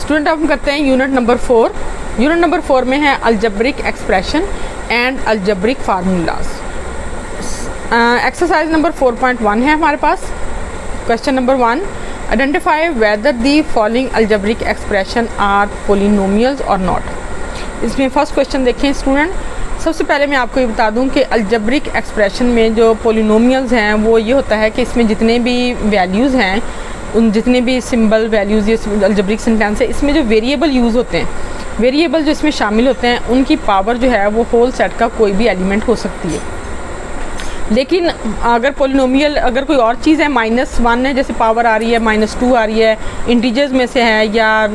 Student अब हम करते हैं यूनिट नंबर 4। यूनिट नंबर 4 में है algebraic expression and algebraic formulas. Exercise number 4.1 है हमारे पास। Question number 1, identify whether the following algebraic expression are polynomials और नॉट। इसमें फर्स्ट क्वेश्चन देखें स्टूडेंट। सबसे पहले मैं आपको ये बता दूं कि अलजेब्रिक एक्सप्रेशन में जो पोलिनोमियल्स हैं वो ये होता है कि इसमें जितने भी वैल्यूज़ हैं, उन जितने भी सिंबल वैल्यूज़ ये अलजेब्रिक सेंटेंस है, इसमें जो वेरिएबल यूज़ होते हैं, वेरिएबल जो इसमें शामिल होते हैं, उनकी पावर जो है वो होल सेट का कोई भी एलिमेंट हो सकती है। लेकिन अगर पोलिनोमियल अगर कोई और चीज़ है, -1 है, जैसे पावर आ रही है, -2 आ रही है, इंटीजर्स में से है या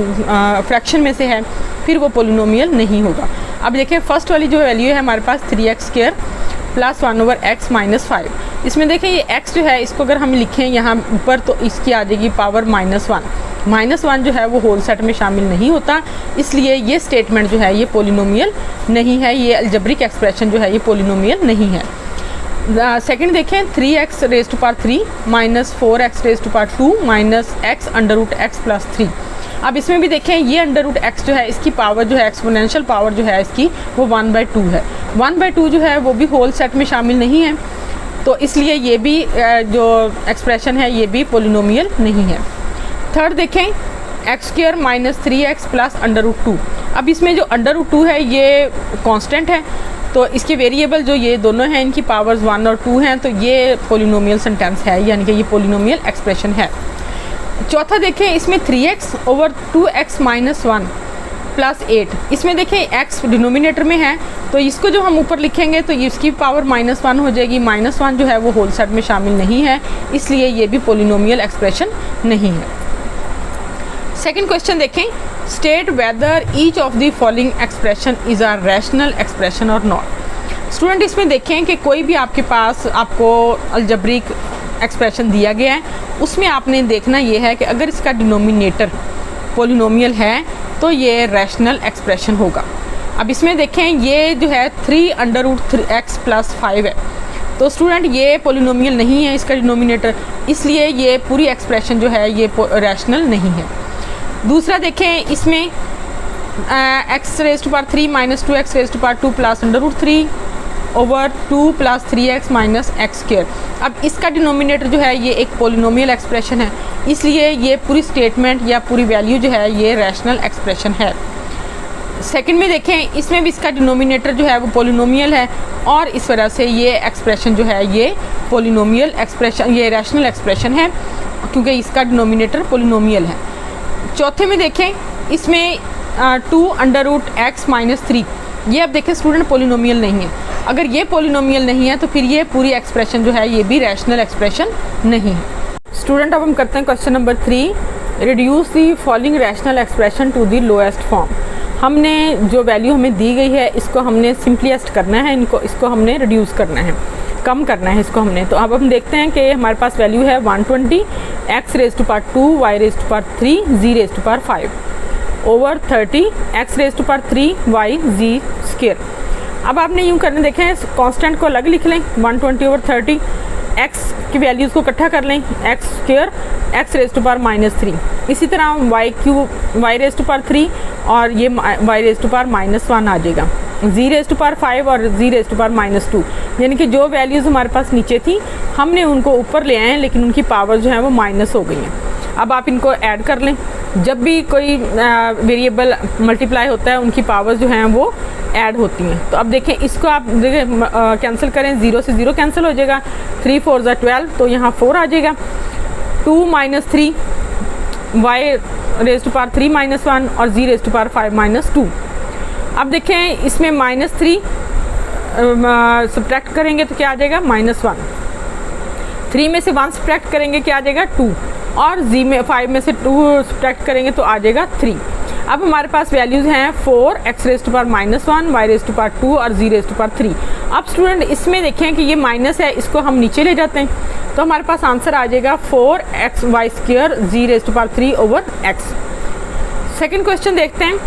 फ्रैक्शन में से है, फिर वो पोलिनोमियल नहीं होगा। अब देखें फर्स्ट वाली जो वैल्यू है हमारे पास 3x² + 1/x - 5। इसमें देखें ये x जो है इसको अगर हम लिखें यहाँ ऊपर तो इसकी आ जाएगी पावर -1। -1 जो है वो होल सेट में शामिल नहीं होता, इसलिए ये स्टेटमेंट जो है ये पोलिनोमियल नहीं है, ये अलजेब्रिक एक्सप्रेशन जो है ये पोलिनोमियल नहीं है। सेकंड देखें 3x⁻³ - 4x⁻² - x √x + 3। अब इसमें भी देखें ये √x जो है इसकी पावर जो है एक्सपोनेंशियल पावर जो है इसकी वो 1/2 है। 1/2 जो है वो भी होल सेट में शामिल नहीं है, तो इसलिए ये भी जो एक्सप्रेशन है ये भी पोलिनोमियल नहीं है। थर्ड देखें x² - 3x + √2। अब इसमें जो √2 है ये कांस्टेंट है, तो इसके वेरिएबल जो ये दोनों हैं इनकी पावर्स 1 और 2 हैं, तो ये पोलिनोमियल सेंटेंस है, यानी कि ये पोलिनोमियल एक्सप्रेशन है। चौथा देखें इसमें 3x/2x - 1 + 8। इसमें देखें x डिनोमिनेटर में है, तो इसको जो हम ऊपर लिखेंगे तो इसकी पावर -1 हो जाएगी। -1 जो है वो होल सेट में शामिल नहीं है, इसलिए ये भी पोलिनोमियल एक्सप्रेशन नहीं है। सेकंड क्वेश्चन देखें, state whether each of the following expression is a rational expression और नॉट। स्टूडेंट इसमें देखें कि कोई भी आपके पास आपको अलजेब्रिक एक्सप्रेशन दिया गया है, उसमें आपने देखना ये है कि अगर इसका डिनोमिनेटर पोलिनोमियल है तो ये रैशनल एक्सप्रेशन होगा। अब इसमें देखें ये जो है 3√x + 5 है, तो स्टूडेंट ये पोलिनोमियल नहीं है इसका डिनोमिनेटर, इसलिए ये पूरी एक्सप्रेशन जो है ये रैशनल नहीं है। दूसरा देखें इसमें x⁻³ - 2x⁻² + √3/2 + 3x - x²। अब इसका डिनोमिनेटर जो है ये एक पोलिनोमियल एक्सप्रेशन है, इसलिए ये पूरी स्टेटमेंट या पूरी वैल्यू जो है ये रैशनल एक्सप्रेशन है। सेकंड में देखें इसमें भी इसका डिनोमिनेटर जो है वो पोलिनोमियल है, और इस वजह से ये एक्सप्रेशन जो है ये पोलिनोमियल एक्सप्रेशन, ये रैशनल एक्सप्रेशन है क्योंकि इसका डिनोमिनेटर पोलिनोमियल है। चौथे में देखें इसमें 2√x - 3, ये अब देखें स्टूडेंट पोलिनोमियल नहीं है। अगर ये पोलिनोमियल नहीं है तो फिर ये पूरी एक्सप्रेशन जो है ये भी रैशनल एक्सप्रेशन नहीं है। स्टूडेंट अब हम करते हैं question number 3, reduce the following rational expression to the lowest form. हमने जो वैल्यू हमें दी गई है इसको हमने सिंपलेस्ट करना है, इसको हमने रिड्यूस करना है, कम करना है इसको हमने। तो अब हम देखते हैं कि हमारे पास वैल्यू है 120 x⁻² y⁻³ z⁻5 over 30 x⁻³ y z²। अब आपने यूँ करने देखें, कांस्टेंट को अलग लिख लें 120/30, x की वैल्यूज़ को इकट्ठा कर लें x² x⁻³ इसी तरह y⁻³ और ये y⁻1 आ जाएगा, z⁻5 और z⁻2, यानी कि जो वैल्यूज़ हमारे पास नीचे थी हमने उनको ऊपर ले आए हैं, लेकिन उनकी पावर जो है वो माइनस हो गई हैं। अब आप इनको ऐड कर लें, जब भी कोई वेरिएबल मल्टीप्लाई होता है उनकी पावर्स जो हैं वो ऐड होती हैं। तो अब देखें इसको आप कैंसिल करें, 0 से 0 कैंसिल हो जाएगा, 3 4 = 12, तो यहाँ 4 आ जाएगा। 2 - 3 y⁻³ - 1 और z⁻5 - 2। अब देखें इसमें -3 सब्ट्रैक्ट करेंगे तो क्या आ जाएगा -1, 3 में से 1 सब्ट्रैक्ट करेंगे क्या आ जाएगा 2, और 5 में से 2 सब्ट्रैक्ट करेंगे तो आ जाएगा 3। अब हमारे पास वैल्यूज़ हैं 4 x⁻⁻1 y⁻2 और z⁻3। अब स्टूडेंट इसमें देखें कि ये माइनस है, इसको हम नीचे ले जाते हैं तो हमारे पास आंसर आ जाएगा 4xy² z⁻3/x। सेकेंड क्वेश्चन देखते हैं,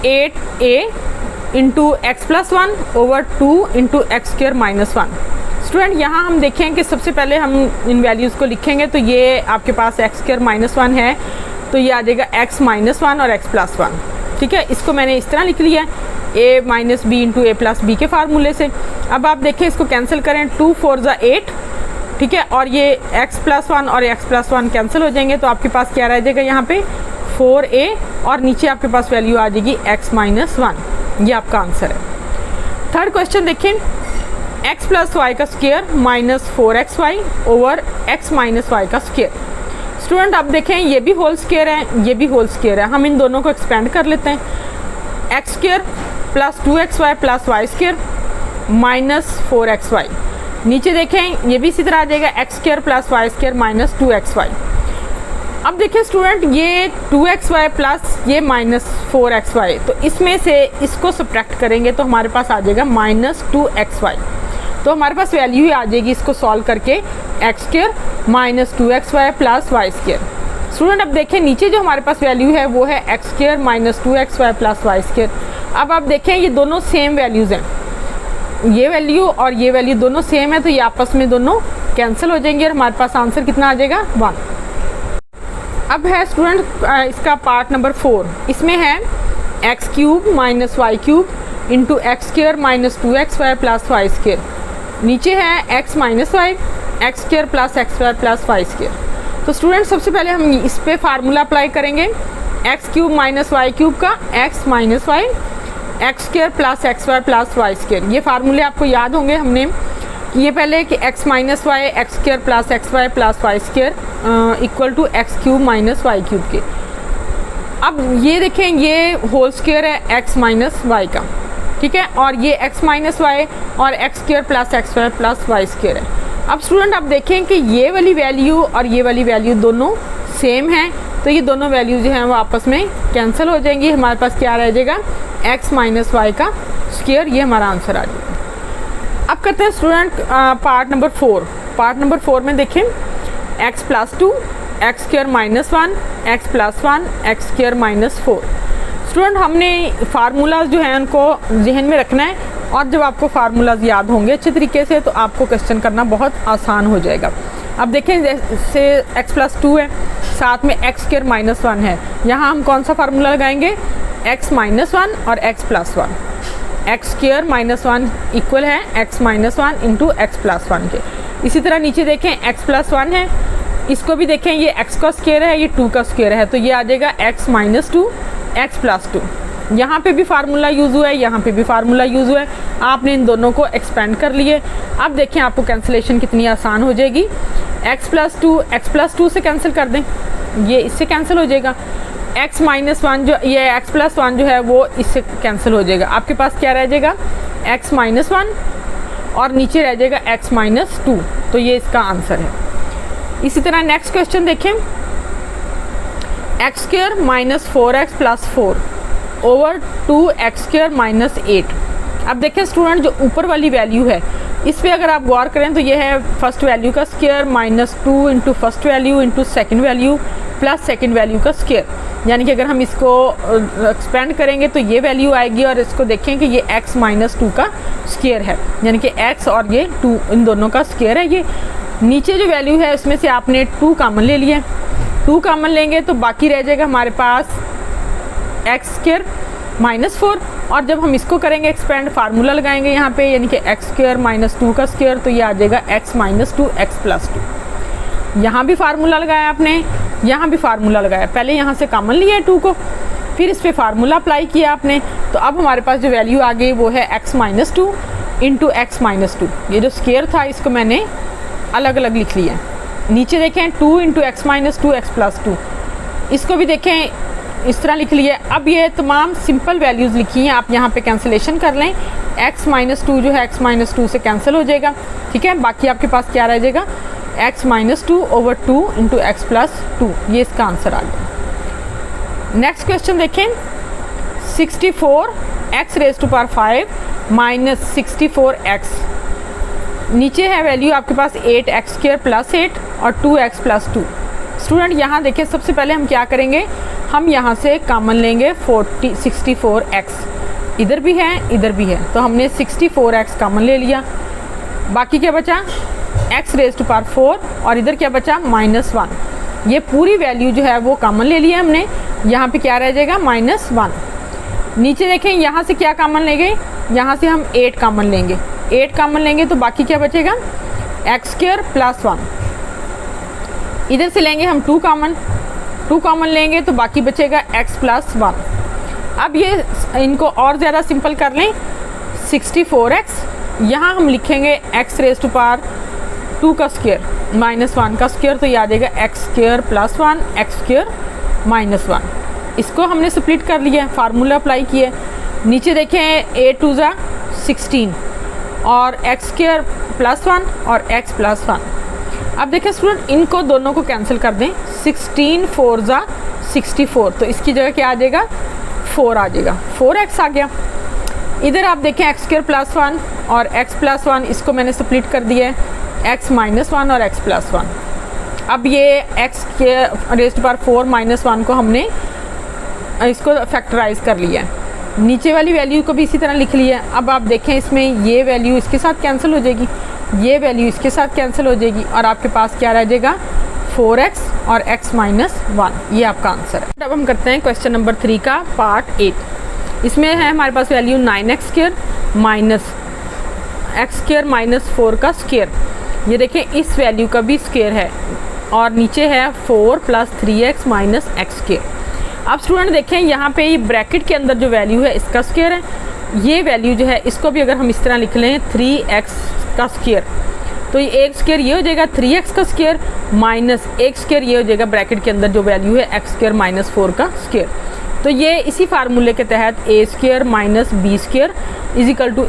8a × x+1 over 2 × x² - 1। Student यहाँ हम देखें कि सबसे पहले हम इन वैल्यूज़ को लिखेंगे तो ये आपके पास x² - 1 है, तो ये आ जाएगा x माइनस 1 और x प्लस 1। ठीक है, इसको मैंने इस तरह लिख लिया है a minus B into A plus B के फार्मूले से। अब आप देखें इसको कैंसिल करें, 2 4 ज़ा 8। ठीक है, और ये x प्लस 1 और x प्लस 1 कैंसिल हो जाएंगे, तो आपके पास क्या रह जाएगा यहाँ पे 4a, और नीचे आपके पास वैल्यू आ जाएगी x माइनस 1। ये आपका आंसर है। थर्ड क्वेश्चन देखें, x प्लस वाई का square minus 4xy over x minus Y का स्क्वायर। स्टूडेंट आप देखें ये भी होल स्क्वायर है, ये भी होल स्क्वायर है, हम इन दोनों को एक्सपेंड कर लेते हैं। X square plus 2xy plus Y square minus 4xy। नीचे देखें ये भी इसी तरह आ जाएगा x square plus Y square minus 2xy। अब देखिए स्टूडेंट ये 2xy प्लस ये माइनस 4xy, तो इसमें से इसको सब्ट्रैक्ट करेंगे तो हमारे पास आ जाएगा माइनस 2xy। तो हमारे पास वैल्यू ही आ जाएगी इसको सॉल्व करके X square minus 2xy plus Y square. Student अब देखें नीचे जो हमारे पास वैल्यू है वो है X square minus 2xy plus Y square. अब आप देखें ये दोनों सेम वैल्यूज़ हैं, ये वैल्यू और ये वैल्यू दोनों सेम है, तो ये आपस में दोनों कैंसिल हो जाएंगे और हमारे पास आंसर कितना आ जाएगा 1। अब है स्टूडेंट इसका पार्ट नंबर 4, इसमें है x cube minus Y cube into x square minus 2xy plus Y square. नीचे है x minus Y, x square plus x square plus Y square. तो स्टूडेंट सबसे पहले हम इस पर फार्मूला अप्लाई करेंगे, x cube minus Y cube का x minus Y x square plus x Y plus Y square. ये फार्मूले आपको याद होंगे, हमने ये पहले कि x minus Y x square plus x Y plus Y square equal to X cube minus Y cube के। अब ये देखें ये होल स्क्वायर है एक्स माइनस वाई का, ठीक है, और ये एक्स माइनस वाई और X square plus x Y plus Y square है। अब स्टूडेंट आप देखें कि ये वाली वैल्यू और ये वाली वैल्यू दोनों सेम हैं, तो ये दोनों वैल्यू जो हैं वो आपस में कैंसिल हो जाएंगी। हमारे पास क्या रह जाएगा एक्स माइनस वाई का स्क्वायर, ये हमारा आंसर आ जाएगा। अब करते हैं student part number 4। Part number 4 में देखें x plus 2 x square minus 1 x plus 1 x square minus 4। Student हमने फार्मूलाज जो हैं उनको जहन में रखना है, और जब आपको फार्मूलाज याद होंगे अच्छे तरीके से तो आपको क्वेश्चन करना बहुत आसान हो जाएगा। अब देखें जैसे एक्स प्लस 2 है, साथ में एक्स स्क्वायर माइनस 1 है, यहाँ हम कौन सा फार्मूला लगाएंगे एक्स माइनस 1 और x plus 1। X square minus 1 equal है x minus 1 into x plus 1 के। इसी तरह नीचे देखें एक्स प्लस 1 है, इसको भी देखें ये एक्स का स्क्वायर है, ये 2 का स्क्वायर है, तो ये आ जाएगा एक्स माइनस 2 एक्स प्लस 2। यहाँ पे भी फार्मूला यूज़ हुआ है, यहाँ पे भी फार्मूला यूज़ हुआ है, आपने इन दोनों को एक्सपेंड कर लिए। अब देखें आपको कैंसिलेशन कितनी आसान हो जाएगी। एक्स प्लस 2 से कैंसिल कर दें, ये इससे कैंसिल हो जाएगा। एक्स माइनस 1 जो ये एक्स प्लस 1 जो है वो इससे कैंसिल हो जाएगा। आपके पास क्या रह जाएगा एक्स माइनस 1 और नीचे रह जाएगा एक्स माइनस 2, तो ये इसका आंसर है। इसी तरह नेक्स्ट क्वेश्चन देखें, x square minus 4x plus 4 over 2x square minus 8। अब देखें स्टूडेंट जो ऊपर वाली वैल्यू है इस पर अगर आप गौर करें तो ये है फर्स्ट वैल्यू का square minus 2 into first value into second value plus second value का स्क्वायर, यानी कि अगर हम इसको एक्सपेंड करेंगे तो ये वैल्यू आएगी, और इसको देखें कि ये x माइनस 2 का स्क्वायर है, यानी कि x और ये 2 इन दोनों का स्क्वायर है। ये नीचे जो वैल्यू है उसमें से आपने 2 कॉमन ले लिया, 2 कॉमन लेंगे तो बाकी रह जाएगा हमारे पास एक्स स्क्वायर माइनस 4, और जब हम इसको करेंगे एक्सपेंड फार्मूला लगाएंगे यहाँ पे, यानी कि एक्स स्क्वायर माइनस 2 का स्क्वायर, तो ये आ जाएगा एक्स माइनस 2 एक्स प्लस 2। यहाँ भी फार्मूला लगाया आपने, यहाँ भी फार्मूला लगाया, पहले यहाँ से कॉमन लिया है 2 को, फिर इस पर फार्मूला अप्लाई किया आपने, तो अब हमारे पास जो वैल्यू आ गई वो है x minus 2 into X minus 2। ये जो स्क्वायर था इसको मैंने अलग अलग लिख लिया। नीचे देखें 2 into X minus 2 x plus 2, इसको भी देखें इस तरह लिख लिए। अब ये तमाम सिंपल वैल्यूज़ लिखी हैं, आप यहाँ पे कैंसिलेशन कर लें, x माइनस 2 जो है x माइनस 2 से कैंसिल हो जाएगा, ठीक है, बाकी आपके पास क्या रह जाएगा x minus 2 over 2 into x plus 2, ये इसका आंसर आ गया। नेक्स्ट क्वेश्चन देखें, 64 x raise to power 5 minus 64x। नीचे है वैल्यू आपके पास 8x स्क्वायर प्लस 8 और 2x प्लस 2। स्टूडेंट यहाँ देखिए सबसे पहले हम क्या करेंगे, हम यहाँ से कॉमन लेंगे 64x, इधर भी है इधर भी है, तो हमने 64x कॉमन ले लिया, बाकी क्या बचा x रेज टू पावर 4 और इधर क्या बचा माइनस 1। ये पूरी वैल्यू जो है वो कॉमन ले लिया हमने, यहाँ पे क्या रह जाएगा -1। नीचे देखें यहाँ से क्या कॉमन लेंगे, यहाँ से हम 8 कॉमन लेंगे, 8 कॉमन लेंगे तो बाकी क्या बचेगा x² + 1। इधर से लेंगे हम 2 कॉमन लेंगे तो बाकी बचेगा x + 1। अब ये इनको और ज़्यादा सिंपल कर लें, 64x, यहाँ हम लिखेंगे x⁻² का स्क्वायर -1 का स्क्वायर, तो ये आ जाएगा x² + 1 x² - 1। इसको हमने स्प्लिट कर लिया, फार्मूला अप्लाई किया। नीचे देखें 8 × 2 = 16 और x² + 1 और x + 1। अब देखें स्टूडेंट, इनको दोनों को कैंसिल कर दें, 16 × 4 = 64, तो इसकी जगह क्या आ जाएगा 4 आ जाएगा, 4x आ गया। इधर आप देखें x² + 1 और x + 1, इसको मैंने स्प्लिट कर दिया है, x - 1 और x + 1। अब ये x⁻⁴ - 1 को हमने इसको फैक्टराइज कर लिया है, नीचे वाली वैल्यू को भी इसी तरह लिख लिया है। अब आप देखें इसमें ये वैल्यू इसके साथ कैंसिल हो जाएगी, ये वैल्यू इसके साथ कैंसिल हो जाएगी और आपके पास क्या रह जाएगा 4x और x - 1। ये आपका आंसर है। अब हम करते हैं क्वेश्चन नंबर 3 का पार्ट 8। इसमें है हमारे पास वैल्यू 9x² - x² - 4 का स्क्वायर। ये देखें इस वैल्यू का भी स्क्वायर है और नीचे है 4 + 3x - x²। अब स्टूडेंट देखें यहाँ पे ये ब्रैकेट के अंदर जो वैल्यू है इसका स्क्वायर है, ये वैल्यू जो है इसको भी अगर हम इस तरह लिख लें 3x का स्क्वायर, तो ये एक स्क्वायर ये हो जाएगा 3x का स्क्वायर माइनस एक स्क्वायर ये हो जाएगा ब्रैकेट के अंदर जो वैल्यू है x² - 4 का स्क्वायर। तो ये इसी फार्मूले के तहत a² - b² =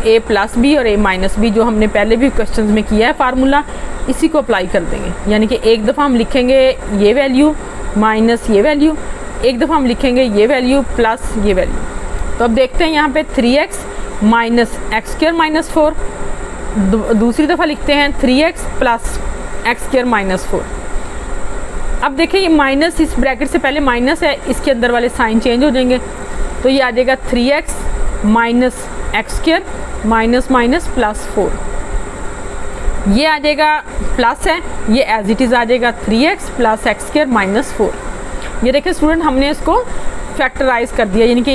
a + b और a - b, जो हमने पहले भी क्वेश्चंस में किया है फार्मूला, इसी को अप्लाई कर देंगे। यानी कि एक दफ़ा हम लिखेंगे ये वैल्यू माइनस ये वैल्यू, एक दफ़ा हम लिखेंगे ये वैल्यू प्लस ये वैल्यू। तो अब देखते हैं यहाँ पे 3x - x² - 4, दूसरी दफ़ा लिखते हैं 3x + x² - 4। अब देखें ये माइनस, इस ब्रैकेट से पहले माइनस है, इसके अंदर वाले साइन चेंज हो जाएंगे, तो ये आ जाएगा 3x - x² - +4। ये आ जाएगा प्लस है, ये एज इट इज़ आ जाएगा 3x + x² - 4। ये देखें स्टूडेंट, हमने इसको फैक्टराइज कर दिया, यानी कि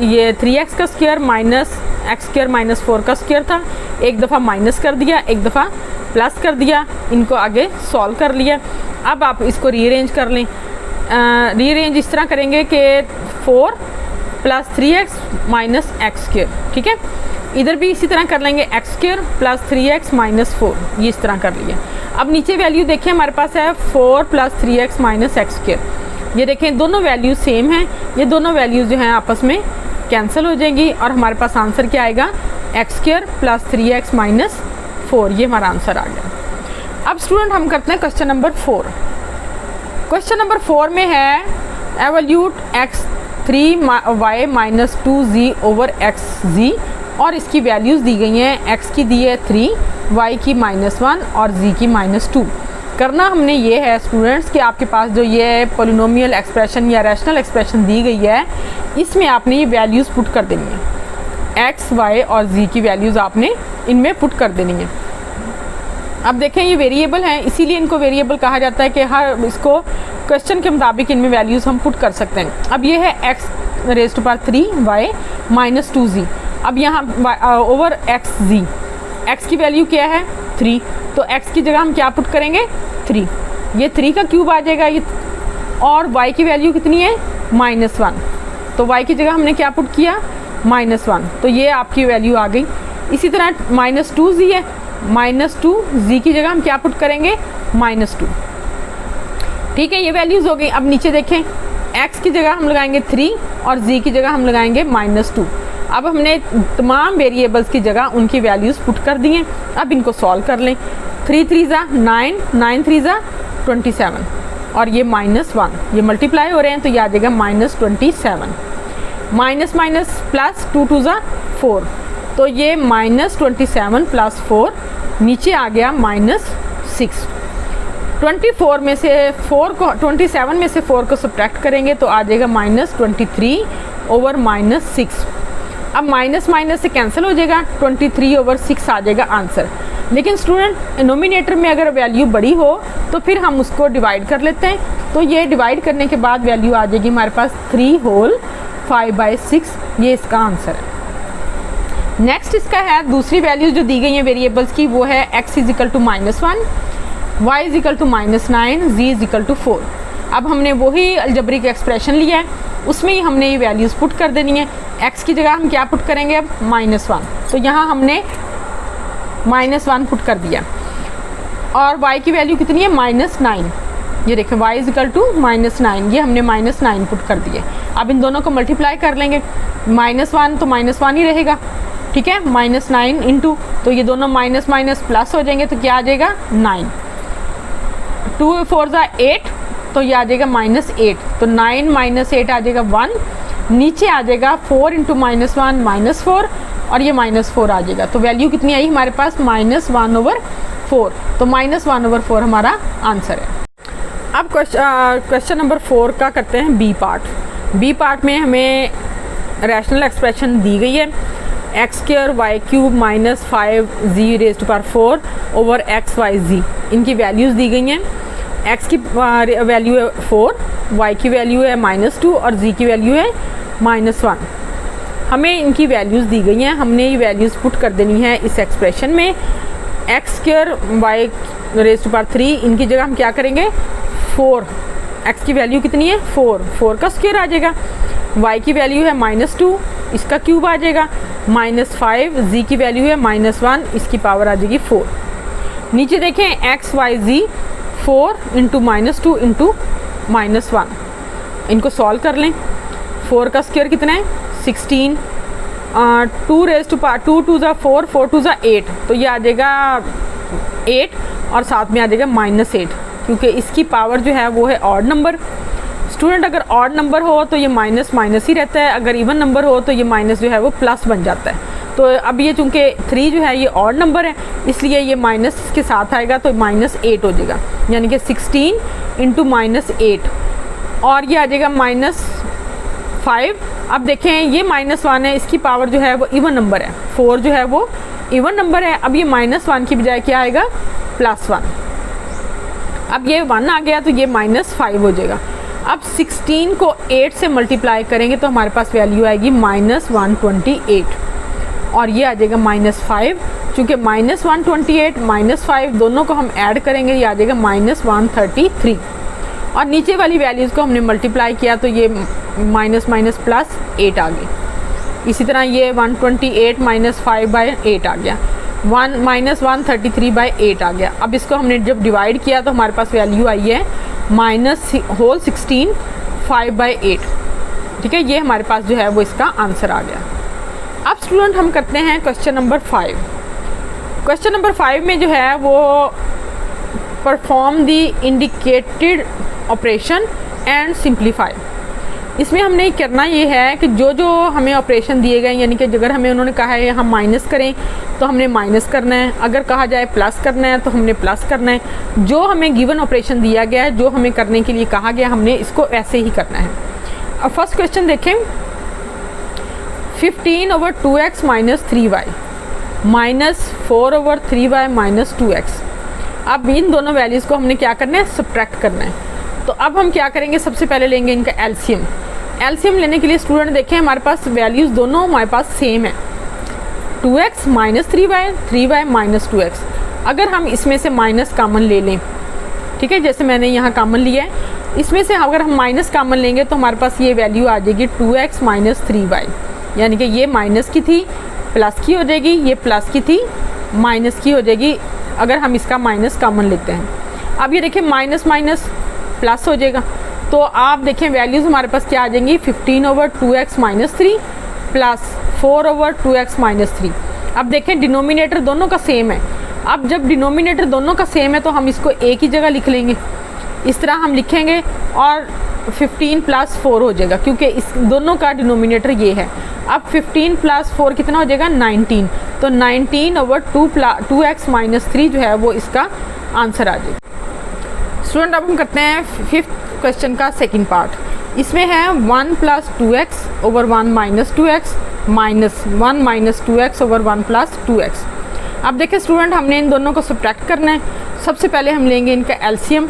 ये 3x का स्क्वायर माइनस x² - 4 का स्क्वायर था, एक दफ़ा माइनस कर दिया, एक दफ़ा प्लस कर दिया, इनको आगे सॉल्व कर लिया। अब आप इसको रीअरेंज कर लें, रीअरेंज इस तरह करेंगे कि 4 + 3x - x², ठीक है। इधर भी इसी तरह कर लेंगे x² + 3x - 4, ये इस तरह कर लिया। अब नीचे वैल्यू देखें हमारे पास है 4 + 3x - x²। ये देखें दोनों वैल्यू सेम हैं, ये दोनों वैल्यूज़ जो हैं आपस में कैंसिल हो जाएंगी और हमारे पास आंसर क्या आएगा x² + 3x - 4, ये हमारा आंसर आ गया। अब स्टूडेंट हम करते हैं क्वेश्चन नंबर 4। क्वेश्चन नंबर 4 में है एवल्यूट x3y - 2z / xz और इसकी वैल्यूज़ दी गई हैं, x की दी है 3, y की -1 और z की -2। करना हमने ये है स्टूडेंट्स कि आपके पास जो ये पोलिनोमियल एक्सप्रेशन या रैशनल एक्सप्रेशन दी गई है, इसमें आपने ये वैल्यूज़ पुट कर देनी है, x, y और z की वैल्यूज़ आपने इनमें पुट कर देनी है। अब देखें ये वेरिएबल हैं, इसीलिए इनको वेरिएबल कहा जाता है कि हर इसको क्वेश्चन के मुताबिक इनमें वैल्यूज़ हम पुट कर सकते हैं। अब ये है x⁻³ - 2z, अब यहाँ ओवर xz, x की वैल्यू क्या है 3, तो x की जगह हम क्या पुट करेंगे 3, ये 3 का क्यूब आ जाएगा ये, और y की वैल्यू कितनी है -1, तो y की जगह हमने क्या पुट किया -1, तो ये आपकी वैल्यू आ गई। इसी तरह -2z है, -2z की जगह हम क्या पुट करेंगे -2, ठीक है, ये वैल्यूज़ हो गई। अब नीचे देखें x की जगह हम लगाएंगे 3 और z की जगह हम लगाएंगे -2। अब हमने तमाम वेरिएबल्स की जगह उनकी वैल्यूज़ पुट कर दी हैं। अब इनको सॉल्व कर लें, 3 3 = 9, 9 3 = 27 और ये -1, ये मल्टीप्लाई हो रहे हैं तो ये आ जाएगा -27, माइनस माइनस प्लस 2 2 = 4, तो ये -27 + 4 नीचे आ गया -6। 24 में से 4 को 27 में से 4 को सब्ट्रैक्ट करेंगे तो आ जाएगा -23 ओवर -6। अब माइनस माइनस से कैंसिल हो जाएगा, 23/6 आ जाएगा आंसर। लेकिन स्टूडेंट नोमिनेटर में अगर वैल्यू बड़ी हो तो फिर हम उसको डिवाइड कर लेते हैं। तो ये डिवाइड करने के बाद वैल्यू आ जाएगी हमारे पास 3 होल 5/6, ये इसका आंसर है। नेक्स्ट इसका है दूसरी वैल्यूज जो दी गई हैं वेरिएबल्स की, वो है x = -1, y = -9, z = 4। अब हमने वही अलजेब्रिक एक्सप्रेशन लिया है, उसमें ही हमने ये वैल्यूज़ पुट कर देनी है। x की जगह हम क्या पुट करेंगे अब -1, तो यहाँ हमने -1 पुट कर दिया और y की वैल्यू कितनी है -9। ये देखें y = -9, ये हमने -9 पुट कर दिए। अब इन दोनों को मल्टीप्लाई कर लेंगे, -1 तो -1 ही रहेगा, ठीक है, -9 इंटू, तो ये दोनों माइनस माइनस प्लस हो जाएंगे, तो क्या आ जाएगा 9, 2 4 8, तो ये आ जाएगा -8, तो 9 - 8 आ जाएगा 1, नीचे आ जाएगा 4 × -1 -4 और ये -4 आ जाएगा। तो वैल्यू कितनी आई हमारे पास -1/4, तो -1/4 हमारा आंसर है। अब क्वेश्चन नंबर 4 का करते हैं बी पार्ट। बी पार्ट में हमें रैशनल एक्सप्रेशन दी गई है x² y³ - 5z⁴ over xyz, इनकी वैल्यूज़ दी गई हैं। x की वैल्यू है 4, y की वैल्यू है -2 और z की वैल्यू है -1। हमें इनकी वैल्यूज़ दी गई हैं, हमने ये वैल्यूज़ पुट कर देनी है इस एक्सप्रेशन में। x² y⁻3, इनकी जगह हम क्या करेंगे 4, x की वैल्यू कितनी है 4 का स्क्वायर आ जाएगा, y की वैल्यू है -2, इसका क्यूब आ जाएगा, -5, z की वैल्यू है -1, इसकी पावर आ जाएगी 4। नीचे देखें xyz 4 × -2 × -1, इनको सॉल्व कर लें। 4 का स्क्वायर कितना है 16, 2 2 ज़ा 4, 4 2 ज़ा 8, तो ये आ जाएगा 8 और साथ में आ जाएगा -8, क्योंकि इसकी पावर जो है वो है ऑड नंबर। स्टूडेंट अगर ऑड नंबर हो तो ये माइनस माइनस ही रहता है, अगर इवन नंबर हो तो ये माइनस जो है वो प्लस बन जाता है। तो अब ये चूँकि 3 जो है ये ऑड नंबर है, इसलिए ये माइनस के साथ आएगा तो -8 हो जाएगा, यानी कि 16 × -8 और ये आ जाएगा -5। अब देखें ये -1 है, इसकी पावर जो है वो इवन नंबर है, 4 जो है वो इवन नंबर है। अब ये -1 की बजाय क्या आएगा +1, अब ये 1 आ गया तो ये -5 हो जाएगा। अब 16 को 8 से मल्टीप्लाई करेंगे तो हमारे पास वैल्यू आएगी -128 और ये आ जाएगा -5। चूँकि -128 -5 दोनों को हम ऐड करेंगे, ये आ जाएगा -133 और नीचे वाली वैल्यूज़ को हमने मल्टीप्लाई किया तो ये -+8 आ गई। इसी तरह ये 128 - 5/8 आ गया, -133/8 आ गया। अब इसको हमने जब डिवाइड किया तो हमारे पास वैल्यू आई है -16 5/8, ठीक है, ये हमारे पास जो है वो इसका आंसर आ गया। अब स्टूडेंट हम करते हैं क्वेश्चन नंबर 5। क्वेश्चन नंबर 5 में जो है वो perform the indicated operation and simplify. इसमें हमने करना ये है कि जो जो हमें ऑपरेशन दिए गए, यानी कि अगर हमें उन्होंने कहा है हम माइनस करें तो हमने माइनस करना है, अगर कहा जाए प्लस करना है तो हमने प्लस करना है। जो हमें गिवन ऑपरेशन दिया गया है, जो हमें करने के लिए कहा गया, हमने इसको ऐसे ही करना है। अब फर्स्ट क्वेश्चन देखें, 15/2x - 3y -4/3y - 2x। अब इन दोनों वैल्यूज़ को हमने क्या करना है सब्ट्रैक्ट करना है। तो अब हम क्या करेंगे, सबसे पहले लेंगे इनका एलसीएम। एलसीएम लेने के लिए स्टूडेंट देखें हमारे पास वैल्यूज़ दोनों हमारे पास सेम है, 2x - 3y 3y - 2x। अगर हम इसमें से माइनस कामन ले लें, ठीक है, जैसे मैंने यहाँ कामन लिया है, इसमें से अगर हम माइनस कामन लेंगे तो हमारे पास ये वैल्यू आ जाएगी 2x - 3y, यानी कि ये माइनस की थी प्लस की हो जाएगी, ये प्लस की थी माइनस की हो जाएगी, अगर हम इसका माइनस कामन लेते हैं। अब ये देखें माइनस माइनस प्लस हो जाएगा, तो आप देखें वैल्यूज़ हमारे पास क्या आ जाएंगी 15/2x - 3 प्लस 4/2x - 3। अब देखें डिनोमिनेटर दोनों का सेम है, अब जब डिनोमिनेटर दोनों का सेम है तो हम इसको एक ही जगह लिख लेंगे, इस तरह हम लिखेंगे और 15 + 4 हो जाएगा, क्योंकि इस दोनों का डिनोमिनेटर ये है। अब 15 + 4 कितना हो जाएगा 19, तो 19/2x - 3 जो है वो इसका आंसर आ जाएगा। स्टूडेंट अब हम करते हैं 5th क्वेश्चन का सेकंड पार्ट। इसमें है 1 + 2x/1 - 2x -1 - 2x/1 + 2x। अब देखिए स्टूडेंट, हमने इन दोनों को सब्ट्रैक्ट करना है। सबसे पहले हम लेंगे इनका एलसीएम।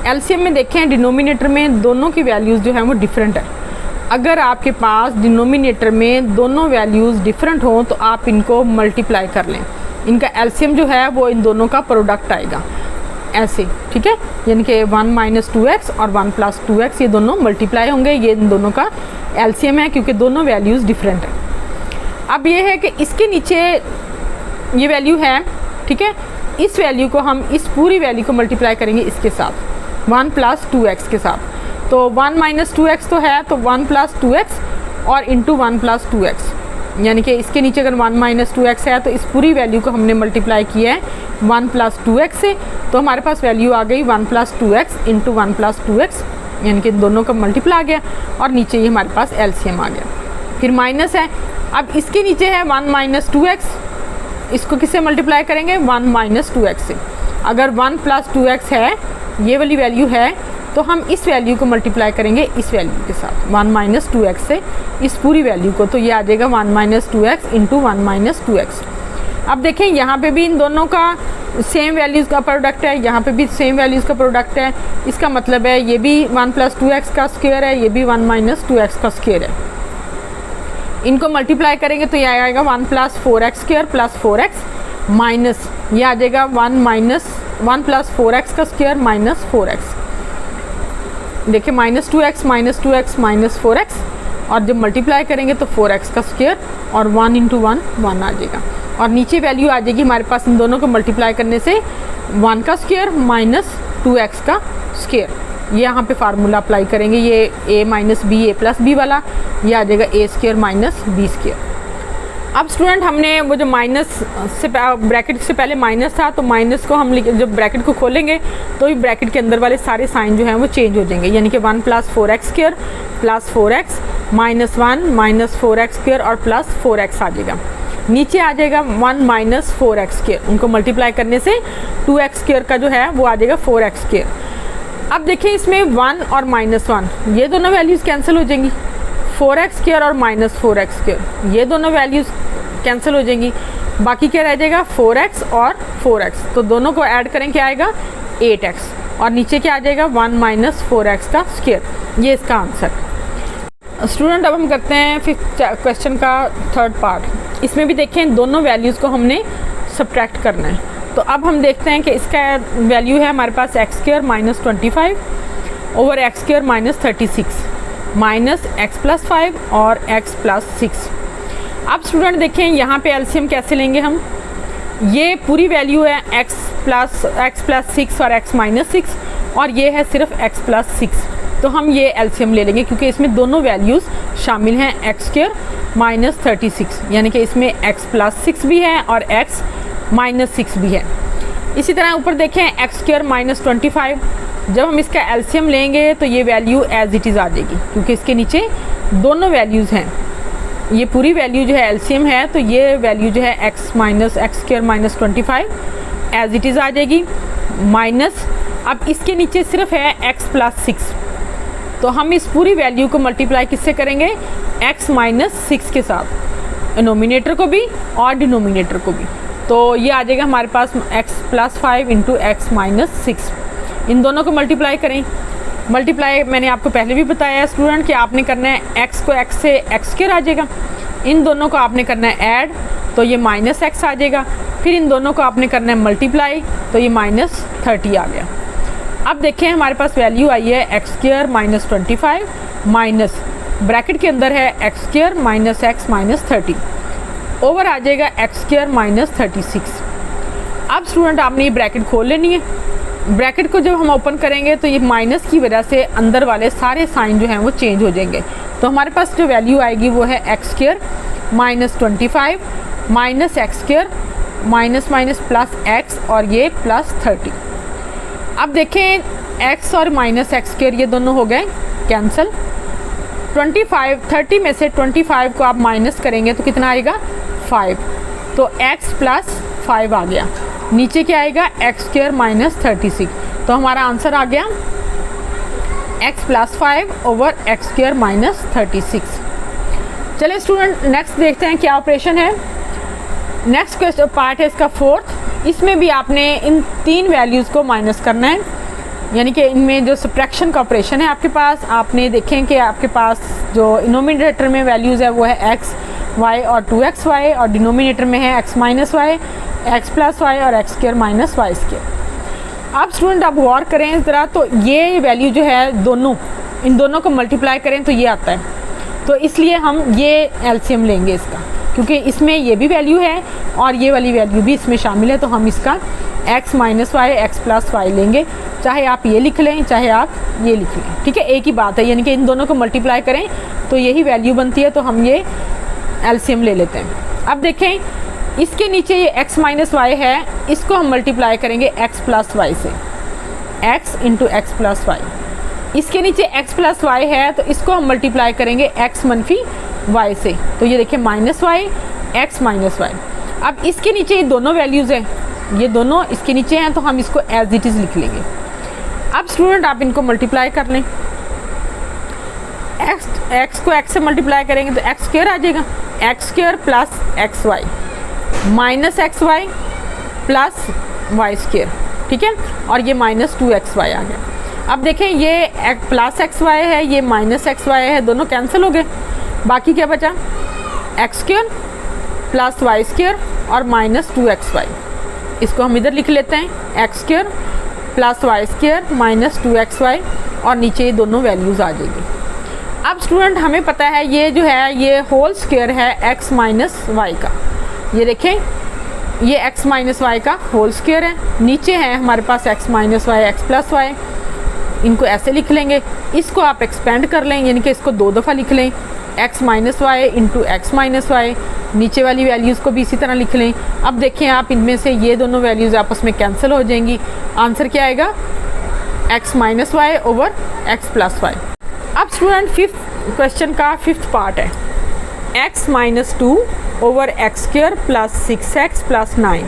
एलसीएम में देखें डिनोमिनेटर में दोनों की वैल्यूज़ जो है वो डिफरेंट है। अगर आपके पास डिनोमिनेटर में दोनों वैल्यूज़ डिफरेंट हों तो आप इनको मल्टीप्लाई कर लें। इनका एलसीएम जो है वो इन दोनों का प्रोडक्ट आएगा ऐसे, ठीक है, यानी कि 1 - 2x और 1 + 2x ये दोनों मल्टीप्लाई होंगे। ये इन दोनों का एलसीएम है क्योंकि दोनों वैल्यूज़ डिफरेंट है। अब ये है कि इसके नीचे ये वैल्यू है, ठीक है, इस वैल्यू को हम इस पूरी वैल्यू को मल्टीप्लाई करेंगे इसके साथ 1 + 2x के साथ। तो 1 - 2x तो है, तो 1 + 2x और इंटू 1 + 2x, यानी कि इसके नीचे अगर 1 - 2x है तो इस पूरी वैल्यू को हमने मल्टीप्लाई किया है 1 + 2x से, तो हमारे पास वैल्यू आ गई 1 + 2x इंटू 1 + 2x, यानी कि दोनों का मल्टीप्लाई आ गया और नीचे ये हमारे पास एलसीएम आ गया। फिर माइनस है, अब इसके नीचे है 1 - 2x, इसको किससे मल्टीप्लाई करेंगे 1 - 2x से। अगर 1 + 2x है, ये वाली वैल्यू है, तो हम इस वैल्यू को मल्टीप्लाई करेंगे इस वैल्यू के साथ 1 - 2x से, इस पूरी वैल्यू को, तो ये आ जाएगा 1 - 2x इंटू 1 - 2x। अब देखें यहाँ पे भी इन दोनों का सेम वैल्यूज़ का प्रोडक्ट है, यहाँ पे भी सेम वैल्यूज़ का प्रोडक्ट है। इसका मतलब है ये भी 1 + 2x का स्क्वायर है, ये भी 1 - 2x का स्क्वायर है। इनको मल्टीप्लाई करेंगे तो ये आएगा 1 + 4x² + 4x माइनस ये आ जाएगा 1 + 4x का स्क्वायर माइनस 4x। देखिए -2x - 4x, और जब मल्टीप्लाई करेंगे तो 4x का स्क्वायर और 1 × 1 1 आ जाएगा, और नीचे वैल्यू आ जाएगी हमारे पास इन दोनों को मल्टीप्लाई करने से 1 का स्क्वायर माइनस 2x का स्क्वायर। ये यहाँ पे फार्मूला अप्लाई करेंगे, ये a - b a + b वाला, ये आ जाएगा a² - b²। अब स्टूडेंट हमने वो जो माइनस से ब्रैकेट से पहले माइनस था, तो माइनस को हम जब ब्रैकेट को खोलेंगे तो ये ब्रैकेट के अंदर वाले सारे साइन जो हैं वो चेंज हो जाएंगे, यानी कि 1 + 4x² + 4x -1 - 4x² और प्लस 4x आ जाएगा। नीचे आ जाएगा 1 - 4x², उनको मल्टीप्लाई करने से 2x² का जो है वो आ जाएगा 4x²। अब देखिए इसमें 1 और -1 ये दोनों वैल्यूज़ कैंसिल हो जाएंगी, 4x² और -4x², ये दोनों वैल्यूज़ कैंसिल हो जाएंगी, बाकी क्या रह जाएगा 4x और 4x, तो दोनों को ऐड करें क्या आएगा 8x, और नीचे क्या आ जाएगा 1 - 4x का स्क्वायर। ये इसका आंसर। स्टूडेंट अब हम करते हैं फिफ्थ क्वेश्चन का थर्ड पार्ट। इसमें भी देखें दोनों वैल्यूज़ को हमने सब्ट्रैक्ट करना है। तो अब हम देखते हैं कि इसका वैल्यू है हमारे पास x² - 25 over x² - 36 minus x + 5 और x + 6। अब स्टूडेंट देखें यहाँ पे एलसीएम कैसे लेंगे हम, ये पूरी वैल्यू है x + 6 और x - 6, और ये है सिर्फ x + 6, तो हम ये एलसीएम ले लेंगे क्योंकि इसमें दोनों वैल्यूज़ शामिल हैं x² - 36, यानी कि इसमें x + 6 भी है और x - 6 भी है। इसी तरह ऊपर देखें x² - 25, जब हम इसका एलसीएम लेंगे तो ये वैल्यू एज इट इज़ आ जाएगी क्योंकि इसके नीचे दोनों वैल्यूज़ हैं। ये पूरी वैल्यू जो है एलसीएम है, तो ये वैल्यू जो है x - 25 एज इट इज़ आ जाएगी, माइनस अब इसके नीचे सिर्फ है x + 6, तो हम इस पूरी वैल्यू को मल्टीप्लाई किससे करेंगे x - 6 के साथ, नोमिनेटर को भी और डिनोमिनेटर को भी, तो ये आ जाएगा हमारे पास x + 5 इंटू x - 6। इन दोनों को मल्टीप्लाई करें, मल्टीप्लाई मैंने आपको पहले भी बताया है स्टूडेंट कि आपने करना है x को x से x² आ जाएगा, इन दोनों को आपने करना है ऐड, तो ये -x आ जाएगा, फिर इन दोनों को आपने करना है मल्टीप्लाई, तो ये -30 आ गया। अब देखें हमारे पास वैल्यू आई है x² - 25 माइनस ब्रैकेट के अंदर है x² - x - 30 ओवर आ जाएगा x² - 36। अब स्टूडेंट आपने ये ब्रैकेट खोल लेनी है, ब्रैकेट को जब हम ओपन करेंगे तो ये माइनस की वजह से अंदर वाले सारे साइन जो हैं वो चेंज हो जाएंगे, तो हमारे पास जो वैल्यू आएगी वो है x² - 25 minus x² minus plus x और ये +30। अब देखें x और -x² ये दोनों हो गए कैंसिल, 30 में से 25 को आप माइनस करेंगे तो कितना आएगा 5, तो x + 5 आ गया, नीचे क्या आएगा x² - 36, तो हमारा आंसर आ गया x + 5 ओवर x² - 36। चलिए स्टूडेंट नेक्स्ट देखते हैं क्या ऑपरेशन है। नेक्स्ट क्वेश्चन पार्ट है इसका फोर्थ। इसमें भी आपने इन तीन वैल्यूज़ को माइनस करना है, यानी कि इनमें जो सब्ट्रैक्शन का ऑपरेशन है आपके पास, आपने देखें कि आपके पास जो इनोमिनेटर में वैल्यूज़ है वो है एक्स वाई और 2xy, और डिनोमिनेटर में है x minus Y, x plus y और x square minus y square. अब स्टूडेंट आप गौर करें इस तरह, तो ये वैल्यू जो है दोनों, इन दोनों को मल्टीप्लाई करें तो ये आता है, तो इसलिए हम ये एलसीएम लेंगे इसका, क्योंकि इसमें ये भी वैल्यू है और ये वाली वैल्यू भी इसमें शामिल है, तो हम इसका x minus Y x plus Y लेंगे। चाहे आप ये लिख लें चाहे आप ये लिख लें, ठीक है, एक ही बात है, यानी कि इन दोनों को मल्टीप्लाई करें तो यही वैल्यू बनती है, तो हम ये एलसीएम ले लेते हैं। अब देखें इसके नीचे ये x माइनस वाई है, इसको हम मल्टीप्लाई करेंगे x प्लस वाई से, x into x plus Y. इसके नीचे x प्लस वाई है तो इसको हम मल्टीप्लाई करेंगे x मनफी y से, तो ये देखिए minus Y X minus Y. अब इसके नीचे ये दोनों वैल्यूज़ हैं, ये दोनों इसके नीचे हैं, तो हम इसको एज इट इज़ लिख लेंगे। अब स्टूडेंट आप इनको मल्टीप्लाई कर लें, x को x से मल्टीप्लाई करेंगे तो एक्स स्क्र आ जाएगा, X square plus x Y minus X Y plus Y square, ठीक है, और ये माइनस 2xy आ गया। अब देखें ये प्लस एक्स वाई है, ये माइनस एक्स वाई है, दोनों कैंसिल हो गए, बाकी क्या बचा X square plus Y square और माइनस 2xy। इसको हम इधर लिख लेते हैं, X square plus Y square minus 2xy, और नीचे ये दोनों वैल्यूज़ आ जाएगी। अब स्टूडेंट हमें पता है ये जो है ये होल स्क्वायर है x माइनस वाई का, ये देखें ये x माइनस वाई का होल स्क्वायर है, नीचे है हमारे पास x minus Y x plus Y, इनको ऐसे लिख लेंगे। इसको आप एक्सपेंड कर लें, यानी कि इसको दो दफ़ा लिख लें, x minus Y into X minus Y, नीचे वाली वैल्यूज़ को भी इसी तरह लिख लें। अब देखें आप इनमें से ये दोनों वैल्यूज़ आपस में कैंसिल हो जाएंगी, आंसर क्या आएगा x minus Y over X plus Y. अब स्टूडेंट फिफ्थ क्वेश्चन का फिफ्थ पार्ट है, x minus 2 over X square plus 6x plus 9